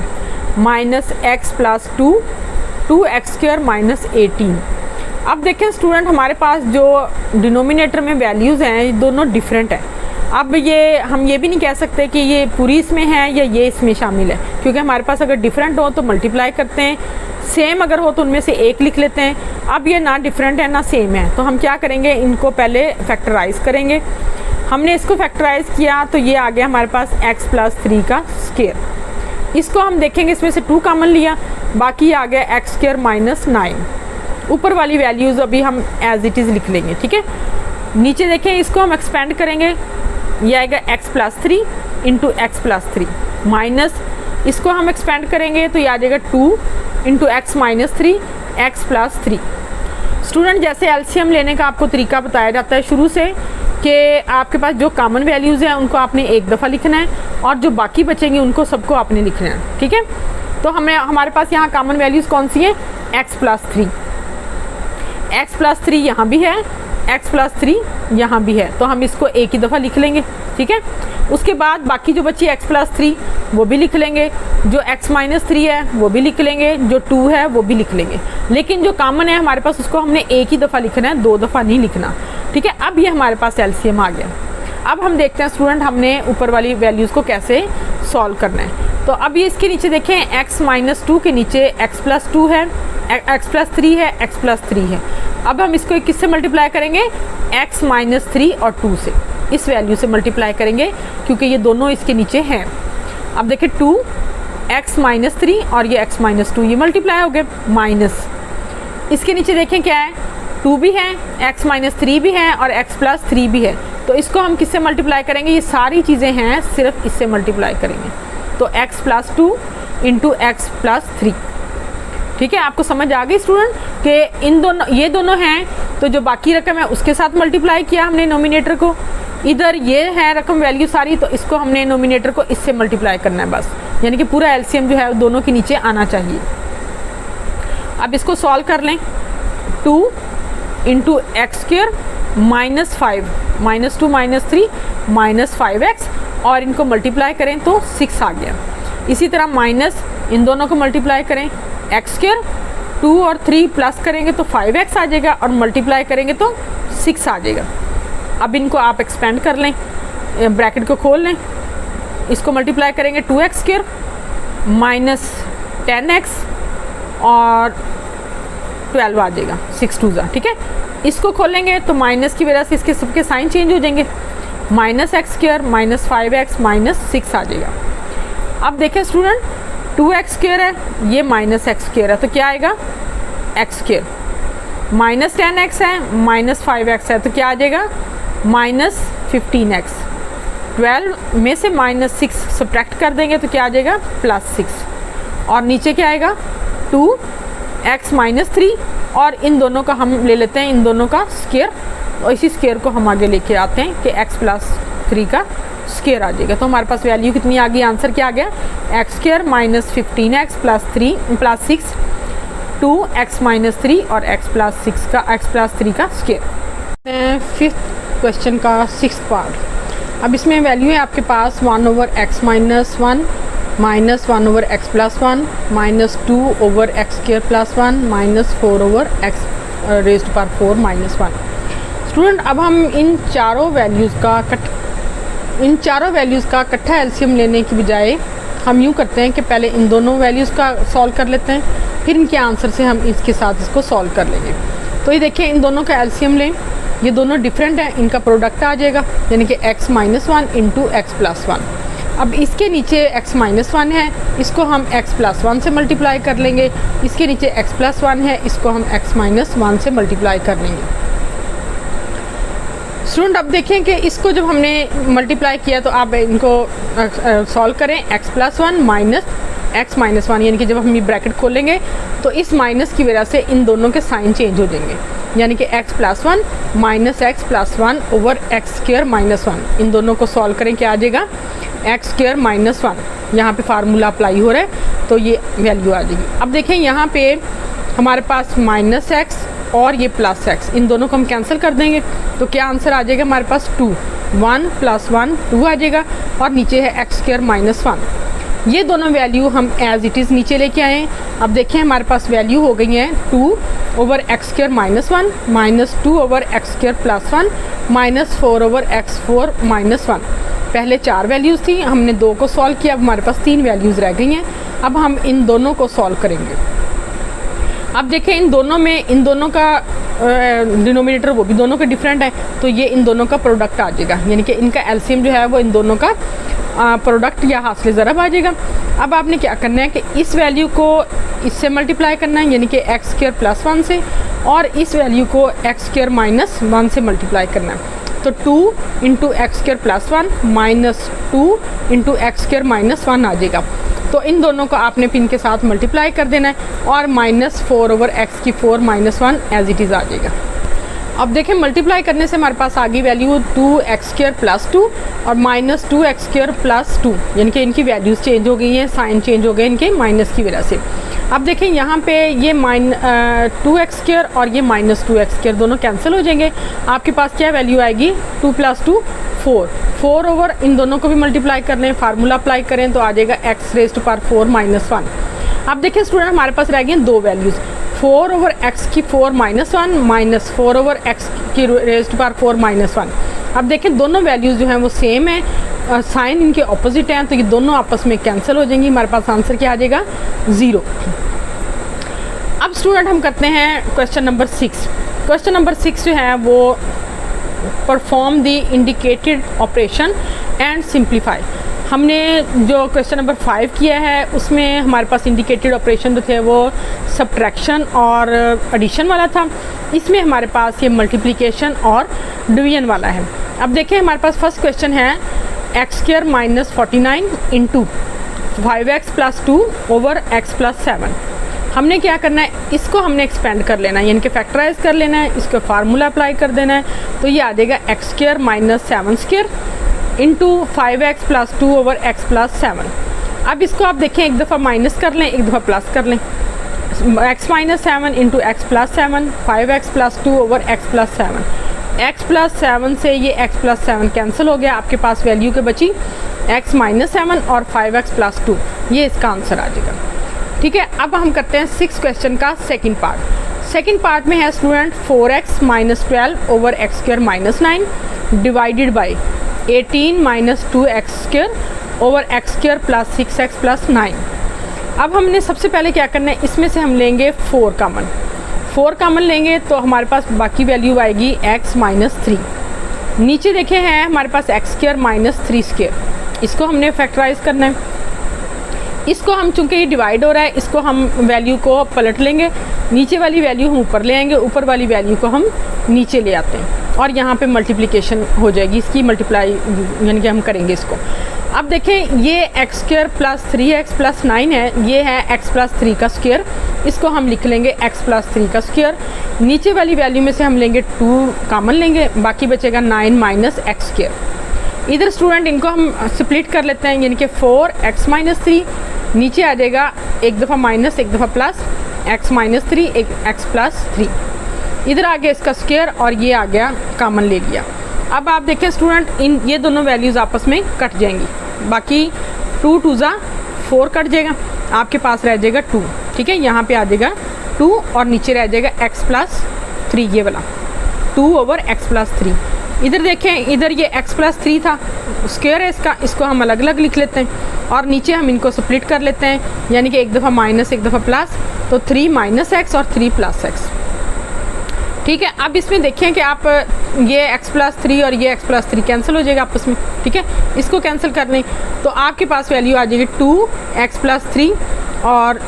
minus X plus 2 X square minus 18। अब देखें स्टूडेंट हमारे पास जो डिनोमिनेटर में वैल्यूज़ हैं ये दोनों डिफरेंट हैं। अब ये हम ये भी नहीं कह सकते कि ये पूरी इसमें है या ये इसमें शामिल है, क्योंकि हमारे पास अगर डिफरेंट हो तो मल्टीप्लाई करते हैं, सेम अगर हो तो उनमें से एक लिख लेते हैं। अब ये ना डिफरेंट है ना सेम है, तो हम क्या करेंगे इनको पहले फैक्टराइज करेंगे। हमने इसको फैक्टराइज किया तो ये आ गया हमारे पास x प्लस 3 का स्क्र, इसको हम देखेंगे इसमें से 2 कॉमन लिया, बाकी आ गया एक्स स्क्र माइनस 9। ऊपर वाली वैल्यूज़ अभी हम एज इट इज़ लिख लेंगे, ठीक है। नीचे देखें इसको हम एक्सपेंड करेंगे, ये आएगा x plus 3 into x plus 3 minus इसको हम एक्सपेंड करेंगे तो ये आ जाएगा 2 into X minus 3 x plus 3। Student जैसे एलसीएम लेने का आपको तरीका बताया जाता है शुरू से कि आपके पास जो कॉमन वैल्यूज़ हैं उनको आपने एक दफ़ा लिखना है और जो बाकी बचेंगे उनको सबको आपने लिखना है, ठीक है। तो हमारे पास यहाँ कॉमन वैल्यूज़ कौन सी हैं, x प्लस 3, एक्स प्लस 3 यहाँ भी है, x प्लस 3 यहाँ भी है, तो हम इसको एक ही दफ़ा लिख लेंगे, ठीक है। उसके बाद बाकी जो बची x प्लस 3 वो भी लिख लेंगे, जो x माइनस 3 है वो भी लिख लेंगे, जो 2 है वो भी लिख लेंगे, लेकिन जो कॉमन है हमारे पास उसको हमने एक ही दफ़ा लिखना है, दो दफ़ा नहीं लिखना, ठीक है। अब ये हमारे पास एलसीएम आ गया। अब हम देखते हैं स्टूडेंट हमने ऊपर वाली वैल्यूज़ को कैसे सॉल्व करना है। तो अब ये इसके नीचे देखें x माइनस 2 के नीचे x प्लस 2 है, x प्लस 3 है, x प्लस 3 है। अब हम इसको किससे मल्टीप्लाई करेंगे, x माइनस 3 और 2 से, इस वैल्यू से मल्टीप्लाई करेंगे क्योंकि ये दोनों इसके नीचे हैं। अब देखें 2 x माइनस 3 और ये x माइनस 2 ये मल्टीप्लाई हो गए, माइनस इसके नीचे देखें क्या है 2 भी है, x माइनस 3 भी है और x प्लस 3 भी है, तो इसको हम किससे मल्टीप्लाई करेंगे, ये सारी चीज़ें हैं सिर्फ इससे मल्टीप्लाई करेंगे, तो x plus 2 into x plus 3, ठीक है। आपको समझ आ गई स्टूडेंट कि इन दोनों ये दोनों हैं, तो जो बाकी रकम है उसके साथ मल्टीप्लाई किया हमने नोमिनेटर को, इधर ये है रकम वैल्यू सारी, तो इसको हमने नोमिनेटर को इससे मल्टीप्लाई करना है बस, यानी कि पूरा एलसीएम जो है दोनों के नीचे आना चाहिए। अब इसको सॉल्व कर लें, 2 into x square minus 5 minus 2 minus 3 minus 5x, और इनको मल्टीप्लाई करें तो 6 आ गया। इसी तरह माइनस इन दोनों को मल्टीप्लाई करें, एक्स स्क्र 2 और 3 प्लस करेंगे तो 5x आ जाएगा और मल्टीप्लाई करेंगे तो 6 आ जाएगा। अब इनको आप एक्सपेंड कर लें, ब्रैकेट को खोल लें, इसको मल्टीप्लाई करेंगे 2x स्क्वायर माइनस 10x और 12 आ जाएगा, 6 2 ज़ा, ठीक है। इसको खोलेंगे तो माइनस की वजह से इसके सबके साइन चेंज हो जाएंगे, minus x square minus 5x minus 6 आ जाएगा। अब देखें स्टूडेंट 2x स्क्वायर है, ये माइनस एक्स स्क्वायर है, तो क्या आएगा एक्स स्क्वायर, माइनस 10x है माइनस 5x है, तो क्या आ जाएगा माइनस 15x। 12 में से माइनस 6 सब्ट्रैक्ट कर देंगे तो क्या आ जाएगा प्लस 6, और नीचे क्या आएगा 2x माइनस 3, और इन दोनों का हम ले लेते हैं इन दोनों का स्क्वायर, और इसी स्क्वायर को हम आगे लेके आते हैं कि x प्लस 3 का स्क्वायर आ जाएगा। तो हमारे पास वैल्यू कितनी आ गई, आंसर क्या आ गया x square minus 15x plus 6 2x minus 3 और x प्लस 3 का स्क्वायर। फिफ्थ क्वेश्चन का 6th पार्ट। अब इसमें वैल्यू है आपके पास 1 over x minus 1 minus 1 over x plus 1 minus 2 over x square plus 1 minus 4 over x raised power 4 minus 1। Student अब हम इन चारों वैल्यूज़ का इकट्ठा एलसीएम लेने की बजाय हम यूँ करते हैं कि पहले इन दोनों वैल्यूज़ का सॉल्व कर लेते हैं, फिर इनके आंसर से हम इसके साथ इसको सॉल्व कर लेंगे। तो ये देखिए इन दोनों का एलसीएम लें, ये दोनों डिफरेंट हैं, इनका प्रोडक्ट आ जाएगा यानी कि x minus 1 into x plus 1। अब इसके नीचे x माइनस 1 है, इसको हम x प्लस 1 से मल्टीप्लाई कर लेंगे, इसके नीचे x प्लस 1 है, इसको हम x माइनस 1 से मल्टीप्लाई कर लेंगे। स्टूडेंट अब देखें कि इसको जब हमने मल्टीप्लाई किया तो आप इनको सॉल्व करें, x plus 1 minus x minus 1, यानी कि जब हम ये ब्रैकेट खोलेंगे तो इस माइनस की वजह से इन दोनों के साइन चेंज हो जाएंगे, यानी कि x plus 1 minus x plus 1 over X square minus 1। इन दोनों को सॉल्व करें क्या आ जाएगा एक्स स्क्वायर माइनस 1। यहाँ पे फार्मूला अप्लाई हो रहा है तो ये वैल्यू आ जाएगी। अब देखें यहाँ पे हमारे पास माइनस x और ये प्लस x, इन दोनों को हम कैंसिल कर देंगे तो क्या आंसर आ जाएगा हमारे पास 2, 1 प्लस 1 2 आ जाएगा, और नीचे है एक्स स्क्वायर माइनस 1। ये दोनों वैल्यू हम एज इट इज़ नीचे लेके आए हैं। अब देखें हमारे पास वैल्यू हो गई है 2 over X square minus 1 minus 2 over X square plus 1 minus 4 over x 4 minus 1। पहले 4 वैल्यूज़ थी, हमने 2 को सॉल्व किया, अब हमारे पास 3 वैल्यूज़ रह गई हैं। अब हम इन दोनों को सॉल्व करेंगे। अब देखें इन दोनों का डिनोमिनेटर वो भी दोनों के डिफरेंट है, तो ये इन दोनों का प्रोडक्ट आ जाएगा, यानी कि इनका एलसीएम जो है वो इन दोनों का प्रोडक्ट या हासिल ज़रब आ जाएगा। अब आपने क्या करना है कि इस वैल्यू को इससे मल्टीप्लाई करना है, यानी कि एक्स स्क्वायर प्लस 1 से, और इस वैल्यू को एक्स स्क्वायर माइनस 1 से मल्टीप्लाई करना है। तो 2 into x square plus 1 minus 2 into x square minus 1 आ जाएगा। तो इन दोनों को आपने पिन के साथ मल्टीप्लाई कर देना है, और माइनस 4 ओवर एक्स की 4 माइनस 1 एज इट इज़ आ जाएगा। अब देखें मल्टीप्लाई करने से हमारे पास आ गई वैल्यू 2x स्क्वायर प्लस 2 और माइनस 2x स्क्वायर प्लस 2, यानी कि इनकी वैल्यूज़ चेंज हो गई हैं, साइन चेंज हो गए इनके माइनस की वजह से। अब देखें यहाँ पे ये 2x स्क्वायर और ये माइनस 2x स्क्वायर दोनों कैंसिल हो जाएंगे। आपके पास क्या वैल्यू आएगी 2 प्लस 2 4 ओवर इन दोनों को भी मल्टीप्लाई कर लें, फार्मूला अप्लाई करें तो आ जाएगा एक्स रेज़्ड पावर 4 माइनस 1। अब देखें स्टूडेंट हमारे पास रह गई 2 वैल्यूज़, 4 ओवर एक्स की 4 माइनस 1 माइनस 4 ओवर एक्स की रेज़्ड पावर 4 माइनस 1। अब देखें दोनों वैल्यूज़ जो हैं वो सेम है, साइन इनके ऑपोजिट हैं, तो ये दोनों आपस में कैंसिल हो जाएंगी। हमारे पास आंसर क्या आ जाएगा 0। अब स्टूडेंट हम करते हैं क्वेश्चन नंबर 6। क्वेश्चन नंबर 6 जो है वो perform the indicated operation and simplify. हमने जो क्वेश्चन नंबर 5 किया है उसमें हमारे पास इंडिकेटेड ऑपरेशन जो थे वो सब्ट्रैक्शन और एडिशन वाला था, इसमें हमारे पास ये मल्टीप्लिकेशन और डिवीजन वाला है। अब देखें हमारे पास फर्स्ट क्वेश्चन है X square minus 49 into 5x plus 2 over x plus 7। हमने क्या करना है, इसको हमने एक्सपेंड कर लेना है, यानी कि फैक्टराइज कर लेना है, इसको फार्मूला अप्लाई कर देना है, तो ये आ जाएगा x square minus 7 square into 5x plus 2 over x plus 7। अब इसको आप देखें एक दफ़ा माइनस कर लें, एक दफ़ा प्लस कर लें, x minus 7 into x plus 7 5x plus 2 over x plus 7। x plus 7 से ये x प्लस 7 कैंसिल हो गया, आपके पास वैल्यू के बची x माइनस 7 और 5x प्लस 2, ये इसका आंसर आ जाएगा। ठीक है, अब हम करते हैं 6 क्वेश्चन का सेकंड पार्ट। सेकंड पार्ट में है student 4x minus 12 over X square minus 9 divided by 18 minus 2x square over X square plus 6x plus 9। अब हमने सबसे पहले क्या करना है, इसमें से हम लेंगे 4 कॉमन। 4 कॉमन लेंगे तो हमारे पास बाकी वैल्यू आएगी x माइनस 3। नीचे देखे हैं हमारे पास एक्स स्क्वायर माइनस 3 स्क्वायर, इसको हमने फैक्टराइज करना है। इसको हम चूँकि ये डिवाइड हो रहा है, इसको हम वैल्यू को पलट लेंगे, नीचे वाली वैल्यू हम ऊपर ले आएंगे, ऊपर वाली वैल्यू को हम नीचे ले आते हैं और यहाँ पे मल्टीप्लिकेशन हो जाएगी, इसकी मल्टीप्लाई यानी कि हम करेंगे इसको। अब देखें ये x square plus 3x plus 9 है, ये है x प्लस 3 का स्क्वायर, इसको हम लिख लेंगे x प्लस 3 का स्क्वायर। नीचे वाली वैल्यू में से हम लेंगे 2 कॉमन लेंगे, बाकी बचेगा 9 माइनस एक्स स्क्वायर। इधर स्टूडेंट इनको हम स्प्लिट कर लेते हैं, यानी कि 4x माइनस 3 नीचे आ जाएगा, एक दफ़ा माइनस एक दफ़ा प्लस, x माइनस 3 एक x प्लस 3, इधर आ गया इसका स्क्वायर और ये आ गया कॉमन ले लिया। अब आप देखें स्टूडेंट इन ये दोनों वैल्यूज़ आपस में कट जाएंगी, बाकी 2 2 ज़ा 4 कट जाएगा, आपके पास रह जाएगा 2। ठीक है, यहाँ पे आ जाएगा 2 और नीचे रह जाएगा x प्लस 3, ये वाला 2 ओवर x प्लस 3। इधर देखें, इधर ये x प्लस 3 था, स्क्वायर है इसका, इसको हम अलग अलग लिख लेते हैं और नीचे हम इनको स्प्लिट कर लेते हैं, यानी कि एक दफ़ा माइनस एक दफ़ा प्लस, तो 3 माइनस एक्स और 3 प्लस एक्स। ठीक है, अब इसमें देखें कि आप ये x प्लस 3 और ये x प्लस 3 कैंसिल हो जाएगा आपस में। ठीक है, इसको कैंसिल कर लें तो आपके पास वैल्यू आ जाएगी 2x प्लस 3 और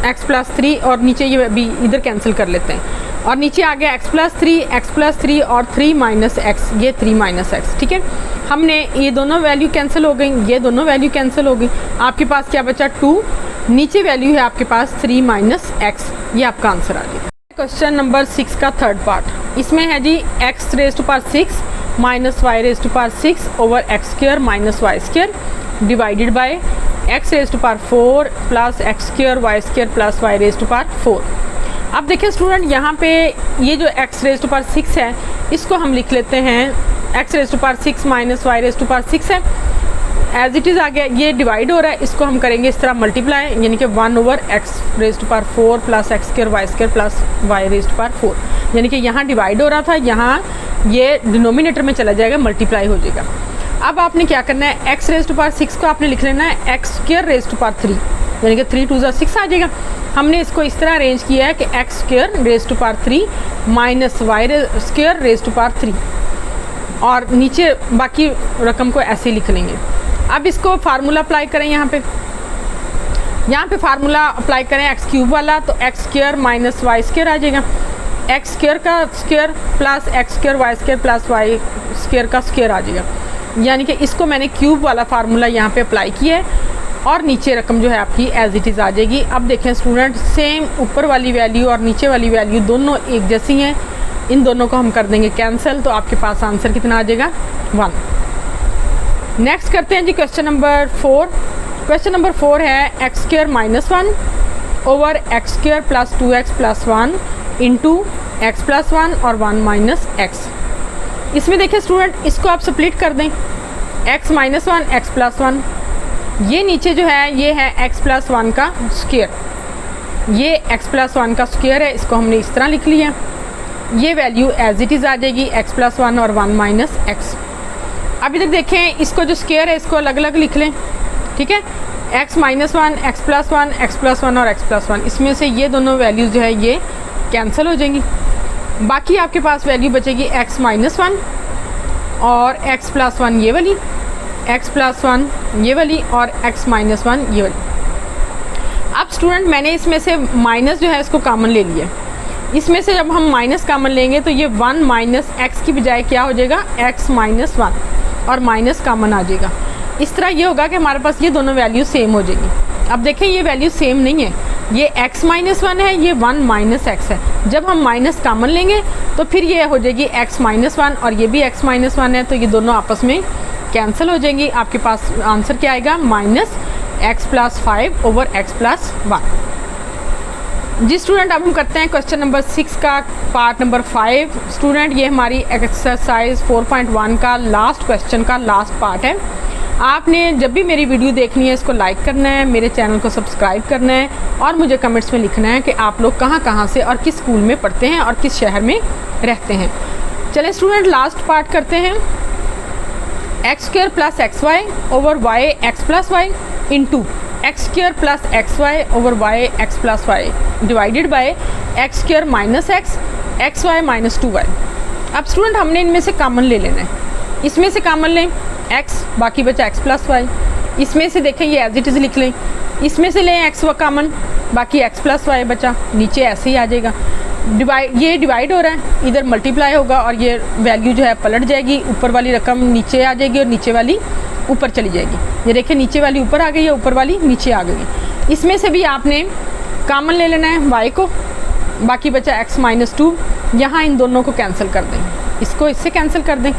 x प्लस 3 और नीचे ये भी इधर कैंसिल कर लेते हैं और नीचे आ गया x प्लस 3 और 3 माइनस एक्स, ये 3 माइनस एक्स। ठीक है, हमने ये दोनों वैल्यू कैंसिल हो गई, ये दोनों वैल्यू कैंसिल हो गई, आपके पास क्या बचा 2, नीचे वैल्यू है आपके पास 3 माइनस एक्स, ये आपका आंसर आ गया। क्वेश्चन नंबर 6 का थर्ड पार्ट, इसमें है जी x raise to power 6 minus y raise to power 6 over X square minus Y square divided by x raise to power 4 plus x square Y square plus Y raise to power 4। अब देखिए student यहाँ पे ये जो x raise to power 6 है, इसको हम लिख लेते हैं x raise to power 6 minus Y raise to power 6 है, एज इट इज़ आ गया, ये डिवाइड हो रहा है, इसको हम करेंगे इस तरह मल्टीप्लाई, यानी कि 1 over X raise to power 4 plus x square Y square plus Y raise to power 4, यानी कि यहाँ डिवाइड हो रहा था, यहाँ ये डिनोमिनेटर में चला जाएगा, मल्टीप्लाई हो जाएगा। अब आपने क्या करना है, x रेज़ टू पावर 6 को आपने लिख लेना है X square raise to power 3, यानी कि 3 2 ज़ा 6 आ जाएगा। हमने इसको इस तरह अरेंज किया है कि X square raise to power 3 minus Y square raise to power 3 और नीचे बाकी रकम को ऐसे लिख लेंगे। अब इसको फार्मूला अप्लाई करें, यहाँ पे फार्मूला अप्लाई करें एक्स क्यूब वाला, तो x square minus Y square आ जाएगा, एक्स स्क्वायर का square plus x square Y square plus Y square का स्क्वायर आ जाएगा, यानी कि इसको मैंने क्यूब वाला फार्मूला यहाँ पे अप्लाई किया है और नीचे रकम जो है आपकी एज इट इज़ आ जाएगी। अब देखें स्टूडेंट, सेम ऊपर वाली वैल्यू और नीचे वाली वैल्यू दोनों एक जैसी हैं, इन दोनों को हम कर देंगे कैंसिल, तो आपके पास आंसर कितना आ जाएगा 1। नेक्स्ट करते हैं जी क्वेश्चन नंबर 4। क्वेश्चन नंबर 4 है X square minus 1 over X square plus 2x plus 1 into x plus 1 और 1 माइनस एक्स। इसमें देखिए स्टूडेंट, इसको आप स्प्लिट कर दें, x माइनस 1 एक्स प्लस 1, ये नीचे जो है ये है x प्लस 1 का स्क्वायर, ये x प्लस 1 का स्क्वायर है, इसको हमने इस तरह लिख लिया, ये वैल्यू एज इट इज़ आ जाएगी x प्लस 1 और 1 माइनस एक्स। अब इधर देखें, इसको जो स्क्वायर है इसको अलग अलग लिख लें। ठीक है, x minus 1 x plus 1 x plus 1 और एक्स प्लस 1, इसमें से ये दोनों वैल्यूज़ जो है ये कैंसिल हो जाएंगी, बाकी आपके पास वैल्यू बचेगी x माइनस 1 और x प्लस 1 ये वाली, x प्लस 1 ये वाली और x माइनस 1 ये वाली। अब स्टूडेंट मैंने इसमें से माइनस जो है इसको कॉमन ले लिया, इसमें से जब हम माइनस कॉमन लेंगे तो ये 1 माइनस एक्स की बजाय क्या हो जाएगा x माइनस 1 और माइनस कॉमन आ जाएगा। इस तरह ये होगा कि हमारे पास ये दोनों वैल्यू सेम हो जाएगी। अब देखें ये वैल्यू सेम नहीं है, ये x माइनस 1 है, ये 1 माइनस एक्स है, जब हम माइनस कॉमन लेंगे तो फिर ये हो जाएगी x माइनस 1 और ये भी x माइनस 1 है, तो ये दोनों आपस में कैंसिल हो जाएंगी। आपके पास आंसर क्या आएगा minus X plus 5 over X plus 1। जी स्टूडेंट, अब हम करते हैं क्वेश्चन नंबर 6 का पार्ट नंबर 5। स्टूडेंट ये हमारी एक्सरसाइज 4.1 का लास्ट क्वेश्चन का लास्ट पार्ट है। आपने जब भी मेरी वीडियो देखनी है इसको लाइक करना है, मेरे चैनल को सब्सक्राइब करना है और मुझे कमेंट्स में लिखना है कि आप लोग कहाँ से और किस स्कूल में पढ़ते हैं और किस शहर में रहते हैं। चलें स्टूडेंट लास्ट पार्ट करते हैं। X square plus x Y over Y x plus Y into x square plus x Y over Y x plus Y divided by X square minus X Y minus 2y। अब student हमने इनमें से common ले लेना है। इसमें से common लें x, बाकी बचा x प्लस वाई। इसमें से देखें ये एज इट इज़ लिख लें। इसमें से लें x व कॉमन, बाकी x प्लस वाई बचा, नीचे ऐसे ही आ जाएगा। ये डिवाइड हो रहा है, इधर मल्टीप्लाई होगा और ये वैल्यू जो है पलट जाएगी, ऊपर वाली रकम नीचे आ जाएगी और नीचे वाली ऊपर चली जाएगी। ये देखें नीचे वाली ऊपर आ गई है, ऊपर वाली नीचे आ गई। इसमें से भी आपने कॉमन ले लेना है y को, बाकी बचा x माइनस 2। यहाँ इन दोनों को कैंसिल कर दें, इसको इससे कैंसिल कर दें,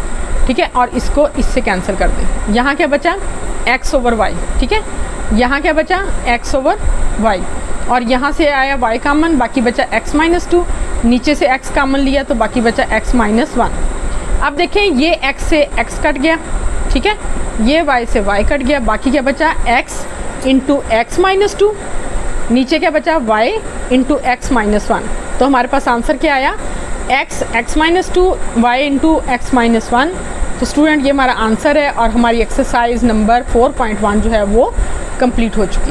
ठीक है, और इसको इससे कैंसिल कर दें। यहाँ क्या बचा x ओवर y, ठीक है, यहाँ क्या बचा x ओवर y, और यहाँ से आया y कॉमन, बाकी बचा x माइनस 2। नीचे से x कॉमन लिया तो बाकी बचा x माइनस 1। अब देखें ये x से x कट गया, ठीक है, ये y से y कट गया, बाकी क्या बचा x इंटू एक्स माइनस 2, नीचे क्या बचा y इंटू एक्स माइनस 1। तो हमारे पास आंसर क्या आया x minus 2 y into X minus 1। तो स्टूडेंट ये हमारा आंसर है और हमारी एक्सरसाइज नंबर 4.1 जो है वो कंप्लीट हो चुकी है।